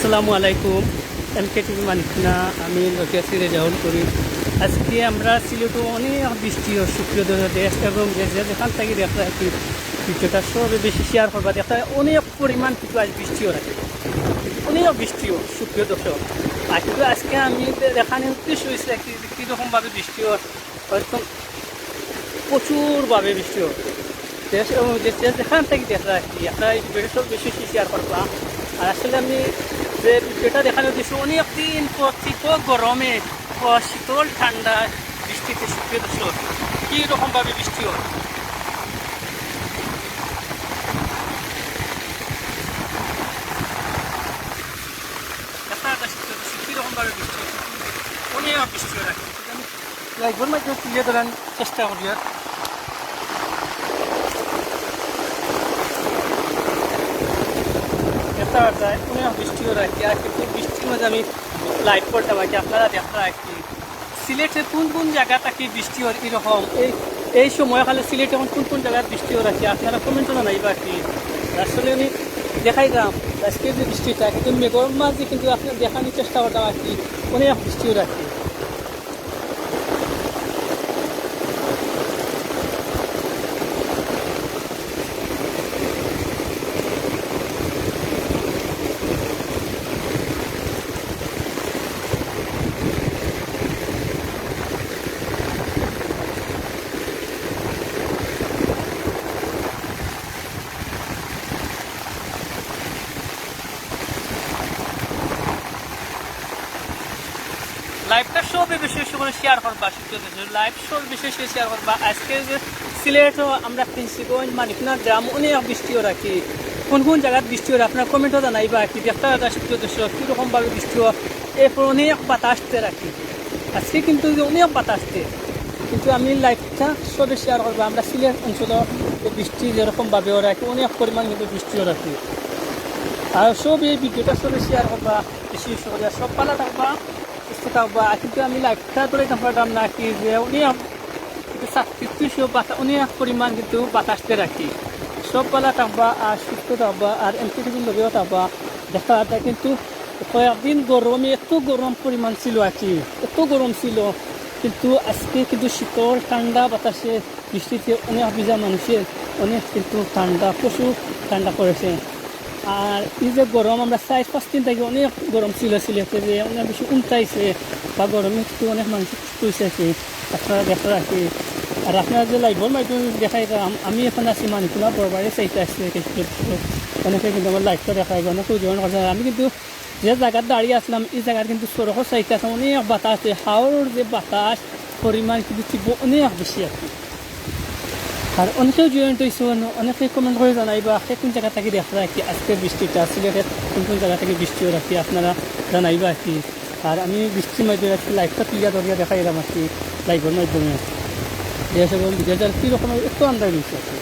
আসসালামু আলাইকুম। এমকে টিভি মানিকনা, আমি লকিয়াসি রেজাউল করি। আজকে আমরা সিলেটে অনেক বৃষ্টি ও সুপ্রিয় দেশ এবং যেখান থেকে দেখা একটি ভিডিওটা সবে বেশি শেয়ার করবা দেখা অনেক পরিমাণ কিন্তু আজ বৃষ্টিও রাখে, অনেক বৃষ্টিও সুপ্রিয় দর্শক। আজকে আমি দেখানোর উদ্দেশ্য হয়েছে কীরকমভাবে বৃষ্টিও হয়তো প্রচুরভাবে বৃষ্টিও দেশ এবং যেখান থেকে দেখা আর কি একটা সব বেশি শেয়ার করবা। আর আসলে আমি যে ভিডিওটা দেখানোর উদ্দেশ্য অনেক দিন পর গরমে শীতল ঠান্ডা বৃষ্টিতে সুপ্রিয় দর্শক কীরকমভাবে বৃষ্টি হয়। কীরকমভাবে বৃষ্টি হয়, অনেক বৃষ্টি হয় রাখি আমি লাইভের মাধ্যমে তুলে ধরার চেষ্টা করি। আর দেখা যায় অনেক বৃষ্টিও রাখি আর কিন্তু বৃষ্টির মধ্যে আমি লাইভ করতে পারি আপনারা দেখা রাখি সিলেটের কোন কোন জায়গাটা কি বৃষ্টি হয় এরকম এই সময়কালে সিলেটে এখন কোন কোন জায়গায় বৃষ্টিও রাখি আপনারা কমেন্টও জানাইবা কি। আসলে আমি দেখাইলাম আজকে যে বৃষ্টিটা একদম মেঘর মাঝে কিন্তু আপনার দেখানোর চেষ্টা করতাম আর কি অনেক বৃষ্টিও রাখি। লাইভটা সবে বিশেষ করে শেয়ার করবা, লাইভ সব বিশেষ শেয়ার করবা। আজকে যে সিলেটও আমরা প্রিন্সিগঞ্জ মানিকনা গ্রাম অনেক বৃষ্টিও রাখি, কোন কোন জায়গায় বৃষ্টি হয় আপনার কমেন্টও জানাইবা কি দেখতে দর্শক কীরকমভাবে বৃষ্টি হয়। এরপর অনেক বাতাসতে রাখি আজকে কিন্তু অনেক বাতাসতে কিন্তু আমি লাইভটা সবে শেয়ার করবো। আমরা সিলেট অঞ্চলের বৃষ্টি যেরকমভাবে রাখি অনেক পরিমাণ কিন্তু বৃষ্টিও রাখি আর সব এই ভিডিওটা সবে শেয়ার করবা, বেশি করে সব পালা থাকবা সুস্থ থাকবা। কিন্তু আমি লাইভটা ধরে পারতাম না কি যে অনেক অনেক পরিমাণ কিন্তু বাতাসতে রাখি সব পালা থাকবা আর সুস্থ থাকবা আর এমপি টিভির লগেও থাকবা। দেখা যায় কিন্তু কয়েকদিন গরমে এত গরম পরিমাণ ছিল আর কি, এত গরম ছিল কিন্তু আজকে কিন্তু শীতল ঠান্ডা বাতাসে বৃষ্টিতে অনেক ভিজা মানুষের অনেক কিন্তু ঠান্ডা প্রচুর ঠান্ডা পড়েছে। আর এই যে গরম আমরা 4-5 দিন থেকে অনেক গরম ছিল সিলেটে যে অনেক বেশি উল্টাইছে বা গরমে কিন্তু অনেক মানুষ কইছে আর কি আপনারা দেখা রাখি। আর আপনারা যে লাইভের মাধ্যমে দেখাই আমি এখন আছি মানিকনা বরবারে চাইতে আসছি অনেকে কিন্তু আমার লাইভটা দেখাই অনেক উজ্জ্বল করছে। আমি কিন্তু যে জায়গায় দাঁড়িয়ে আসলাম এই জায়গার কিন্তু সড়কও চাইতে আসলাম অনেক বাতাস হাওয়ার যে বাতাস পরিমাণ কিন্তু অনেক বেশি আর কি। আর অনেকেও জয়েন্ট হয়েছে, অনেকে কমেন্ট করে জানাইবা সে কোন জায়গা থেকে দেখা রাখি আজকের বৃষ্টিটা সিলেটের কোন কোন জায়গা থেকে বৃষ্টিও রাখি আপনারা জানাইবা আর কি। আর আমি বৃষ্টির মাধ্যমে একটু লাইভটা তুলিয়া ধরিয়া দেখাইলাম আর কি লাইভের মাধ্যমে দেশ এবং বিদেশের কীরকম একটু আন্দাজ হয়েছে আর কি।